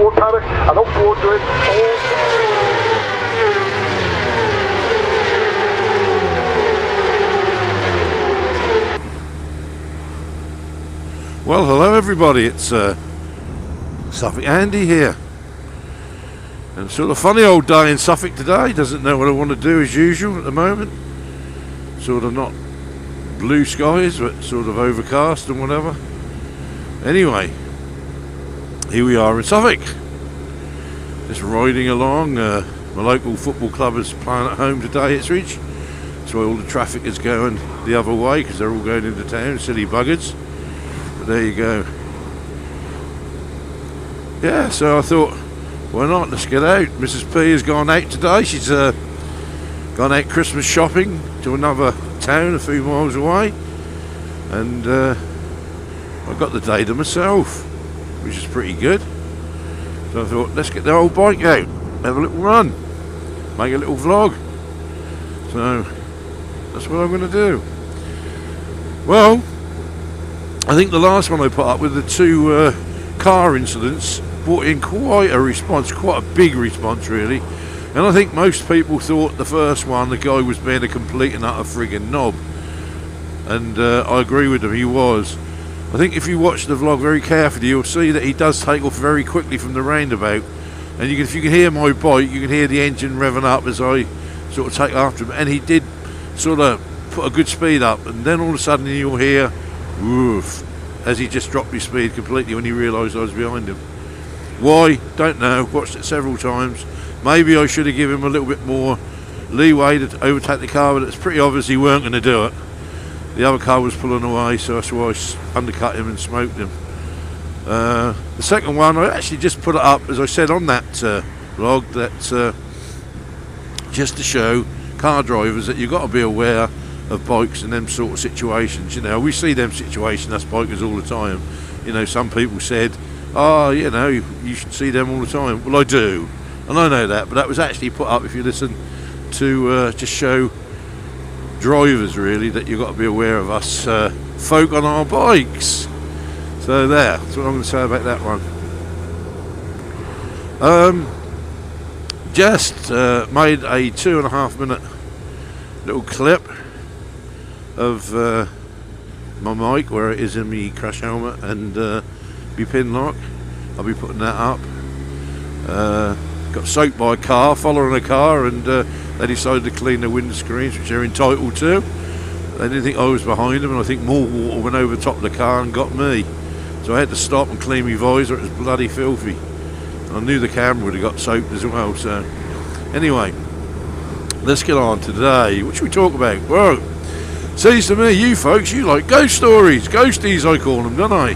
towards paddock and up towards grid. Well, hello everybody, it's Suffolk Andy here. And sort of funny old day in Suffolk today. Doesn't know what I want to do as usual at the moment. Sort of not blue skies, but sort of overcast and whatever. Anyway, here we are in Suffolk. Just riding along. My local football club is playing at home today, Ipswich. That's why all the traffic is going the other way, because they're all going into town, silly buggers. But there you go. Yeah, so I thought, why not? Let's get out. Mrs. P has gone out today. She's gone out Christmas shopping to another town a few miles away. And I got the day to myself, which is pretty good. So I thought, let's get the old bike out, have a little run, make a little vlog. So that's what I'm going to do. Well, I think the last one I put up with the two car incidents brought in quite a response, quite a big response really. And I think most people thought the first one, the guy was being a complete and utter friggin' knob. And I agree with him, he was. I think if you watch the vlog very carefully, you'll see that he does take off very quickly from the roundabout. And if you can hear my bike, you can hear the engine revving up as I sort of take after him. And he did sort of put a good speed up. And then all of a sudden you'll hear, woof, as he just dropped his speed completely when he realised I was behind him. Why? Don't know. Watched it several times. Maybe I should have given him a little bit more leeway to overtake the car, but it's pretty obvious he weren't going to do it. The other car was pulling away, so that's why I undercut him and smoked him. The second one, I actually just put it up, as I said on that vlog, that just to show car drivers that you've got to be aware of bikes and them sort of situations. You know, we see them situations, us bikers, all the time. You know, some people said, oh, you know, you should see them all the time. Well, I do, and I know that, but that was actually put up, if you listen, to just show drivers really that you've got to be aware of us folk on our bikes. So there, that's what I'm going to say about that one. Just made a 2.5 minute little clip of my mic where it is in my crash helmet and my pin lock. I'll be putting that up. Got soaked by a car, following a car, and they decided to clean the windscreens, which they're entitled to. They didn't think I was behind them, and I think more water went over the top of the car and got me. So I had to stop and clean my visor. It was bloody filthy. I knew the camera would have got soaked as well. So anyway, let's get on today. What should we talk about? Well, seems to me you folks, you like ghost stories. Ghosties I call them, don't I?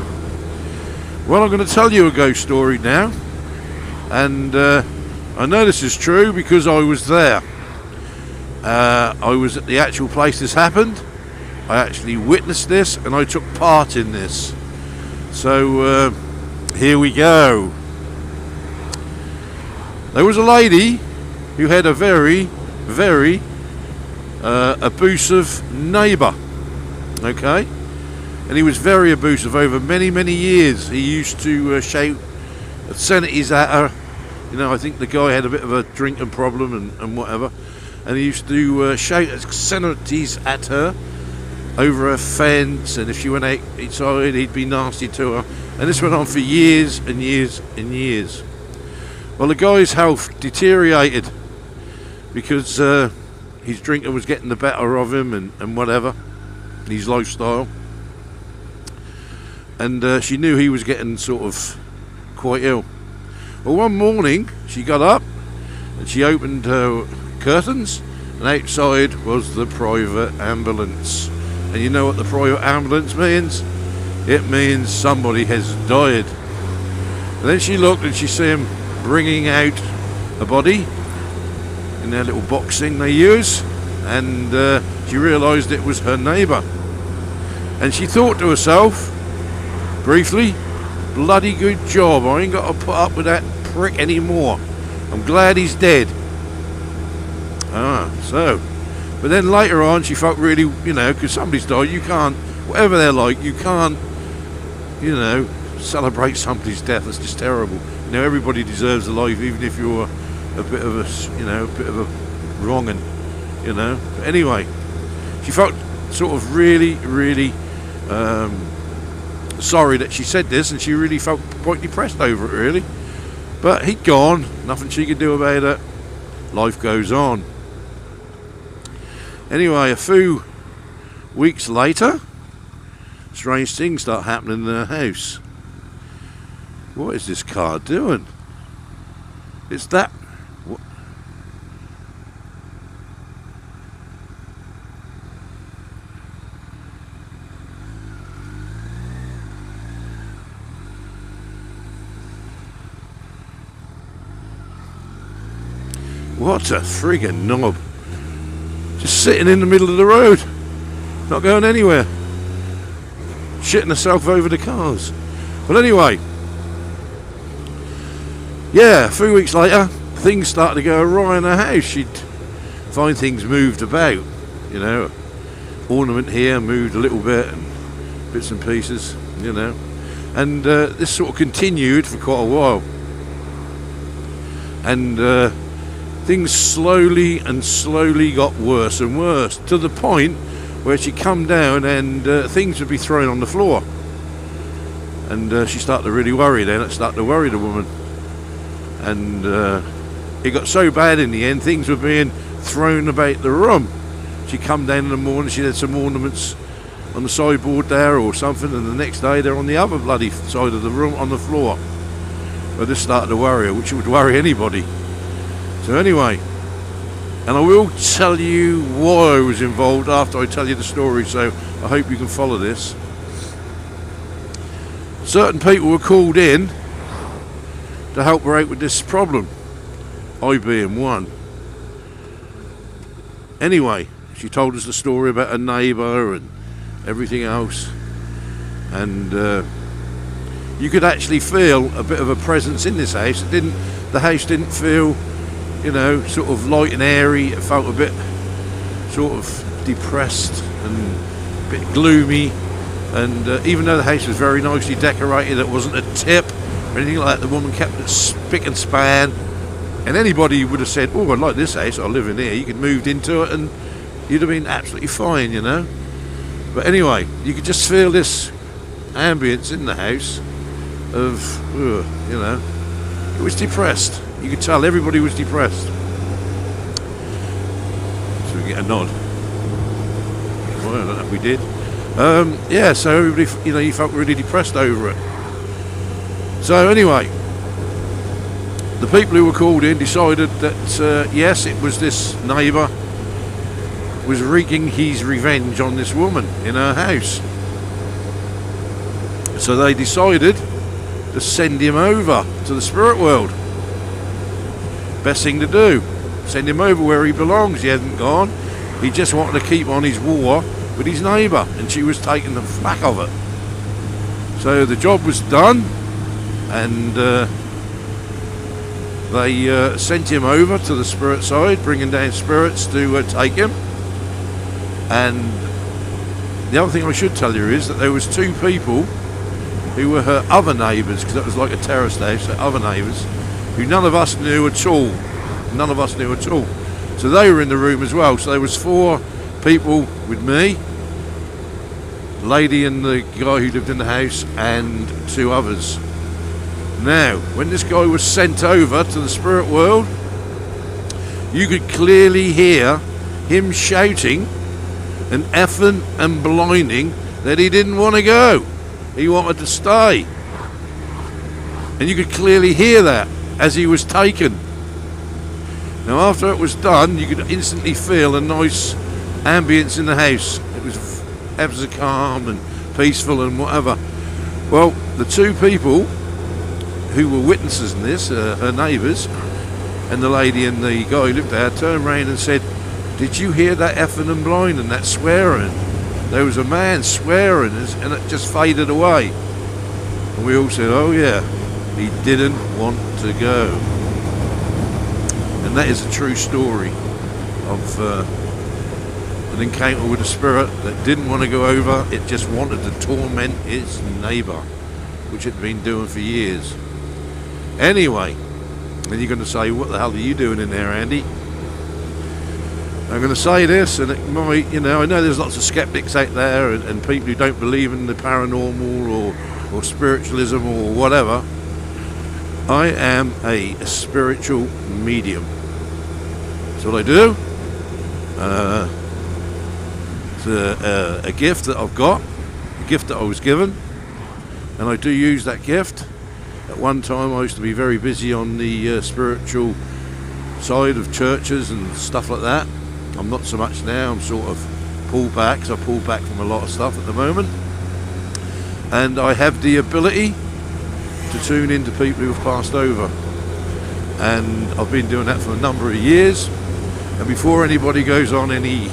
Well, I'm going to tell you a ghost story now. And I know this is true because I was there. I was at the actual place this happened. I actually witnessed this and I took part in this. So here we go. There was a lady who had a very, very abusive neighbour. Okay? And he was very abusive over many, many years. He used to shout obscenities at her. You know, I think the guy had a bit of a drinking problem and whatever. And he used to shout obscenities at her over a fence, and if she went outside, he'd be nasty to her. And this went on for years and years and years. Well, the guy's health deteriorated because his drinking was getting the better of him and whatever, his lifestyle. And she knew he was getting sort of quite ill. Well, one morning she got up and she opened her curtains, and outside was the private ambulance. And you know what the private ambulance means? It means somebody has died. And then she looked and she saw him bringing out a body in their little box thing they use, and she realised it was her neighbour. And she thought to herself, briefly, bloody good job, I ain't got to put up with that prick anymore. I'm glad he's dead. But then later on she felt really, you know, because somebody's died, you can't, whatever they're like, you can't, you know, celebrate somebody's death. It's just terrible. Now everybody deserves a life, even if you're a bit of a wrong'un, But anyway, she felt sort of really, really sorry that she said this, and she really felt quite depressed over it, really. But he'd gone, nothing she could do about it. Life goes on. Anyway, a few weeks later, strange things start happening in their house. What is this car doing? It's that... What a friggin' knob. Just sitting in the middle of the road. Not going anywhere. Shitting herself over the cars. But anyway. Yeah, a few weeks later, things started to go awry in her house. She'd find things moved about. Ornament here moved a little bit, and bits and pieces, And this sort of continued for quite a while. And things slowly got worse and worse, to the point where she'd come down and things would be thrown on the floor. And she started to really worry then. It started to worry the woman. And it got so bad in the end, things were being thrown about the room. She'd come down in the morning, she had some ornaments on the sideboard there or something, and the next day they're on the other bloody side of the room on the floor. Well, this started to worry her, which would worry anybody. So anyway, and I will tell you why I was involved after I tell you the story, so I hope you can follow this. Certain people were called in to help her out with this problem, I being one. Anyway, she told us the story about her neighbour and everything else, and you could actually feel a bit of a presence in this house. The house didn't feel sort of light and airy. It felt a bit sort of depressed and a bit gloomy. And even though the house was very nicely decorated, it wasn't a tip or anything like that. The woman kept it spick and span. And anybody would have said, "Oh, I like this house. I'll live in here." You could moved into it and you'd have been absolutely fine, But anyway, you could just feel this ambience in the house of, it was depressed. You could tell everybody was depressed. So we get a nod. Well, I don't know if we did. So everybody, you felt really depressed over it. So anyway, the people who were called in decided that, yes, it was this neighbour was wreaking his revenge on this woman in her house. So they decided to send him over to the spirit world. Best thing to do, send him over where he belongs. He hadn't gone. He just wanted to keep on his war with his neighbour, and she was taking the flack of it. So the job was done, and they sent him over to the spirit side, bringing down spirits to take him. And the other thing I should tell you is that there was two people who were her other neighbours, because that was like a terraced house, her other neighbours, who none of us knew at all. None of us knew at all. So they were in the room as well. So there was 4 people with me, the lady and the guy who lived in the house, and 2 others. Now, when this guy was sent over to the spirit world, you could clearly hear him shouting and effing and blinding that he didn't want to go. He wanted to stay. And you could clearly hear that as he was taken. Now after it was done, you could instantly feel a nice ambience in the house. It was ever so calm and peaceful and whatever. Well, the 2 people who were witnesses in this, her neighbours, and the lady and the guy who lived there, turned around and said, "Did you hear that effing and blinding, that swearing? There was a man swearing," and it just faded away. And we all said, "Oh yeah, he didn't want to go." And that is a true story of an encounter with a spirit that didn't want to go over. It just wanted to torment its neighbour, which it had been doing for years. Anyway, then you're going to say, what the hell are you doing in there, Andy? I'm going to say this, and it might, I know there's lots of skeptics out there and people who don't believe in the paranormal or spiritualism or whatever. I am a spiritual medium. That's what I do. It's a gift that I've got, a gift that I was given, and I do use that gift. At one time I used to be very busy on the spiritual side of churches and stuff like that. I'm not so much now. I'm sort of pulled back, so I pull back from a lot of stuff at the moment. And I have the ability to tune into people who have passed over. And I've been doing that for a number of years. And before anybody goes on any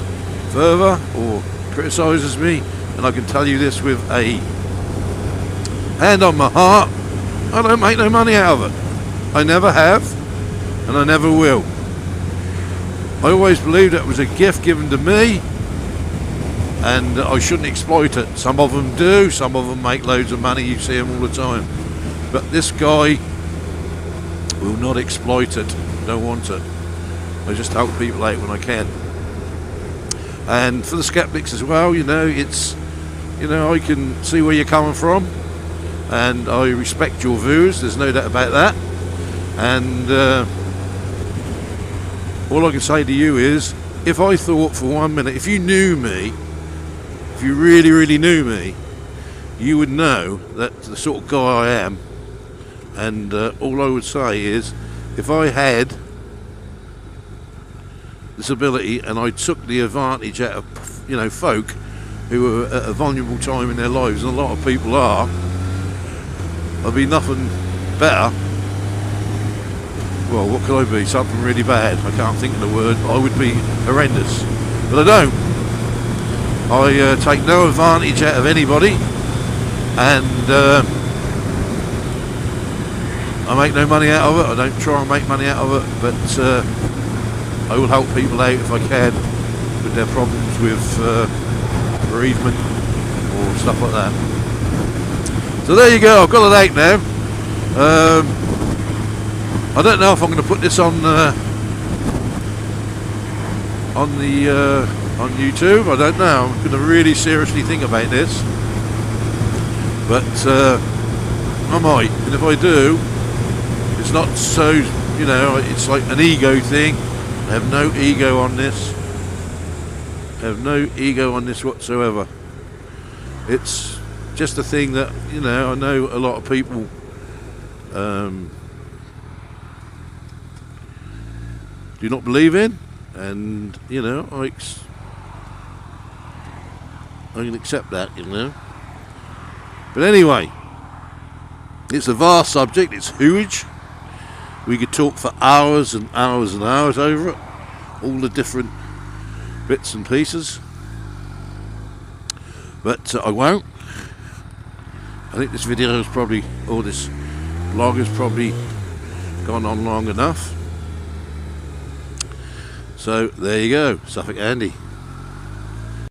further or criticises me, and I can tell you this with a hand on my heart, I don't make no money out of it. I never have, and I never will. I always believed it was a gift given to me, and I shouldn't exploit it. Some of them do, some of them make loads of money, you see them all the time. But this guy will not exploit it, don't want it. I just help people out when I can. And for the skeptics as well, it's, I can see where you're coming from, and I respect your views, there's no doubt about that. And all I can say to you is, if I thought for 1 minute, if you knew me, if you really, really knew me, you would know that the sort of guy I am. And all I would say is, if I had this ability and I took the advantage out of, folk who are at a vulnerable time in their lives, and a lot of people are, I'd be nothing better. Well, what could I be? Something really bad. I can't think of the word. I would be horrendous. But I don't. I take no advantage out of anybody, and I make no money out of it. I don't try and make money out of it, but I will help people out if I can with their problems with bereavement or stuff like that. So there you go, I've got it out now. I don't know if I'm going to put this on YouTube. I don't know. I'm going to really seriously think about this, but I might. And if I do, it's not so. It's like an ego thing. I have no ego on this. I have no ego on this whatsoever. It's just a thing that I know a lot of people do not believe in, and I can accept that, But anyway, it's a vast subject. It's huge. We could talk for hours and hours and hours over it, all the different bits and pieces, but I won't. I think this video is probably, or this vlog has probably gone on long enough. So there you go, Suffolk Andy.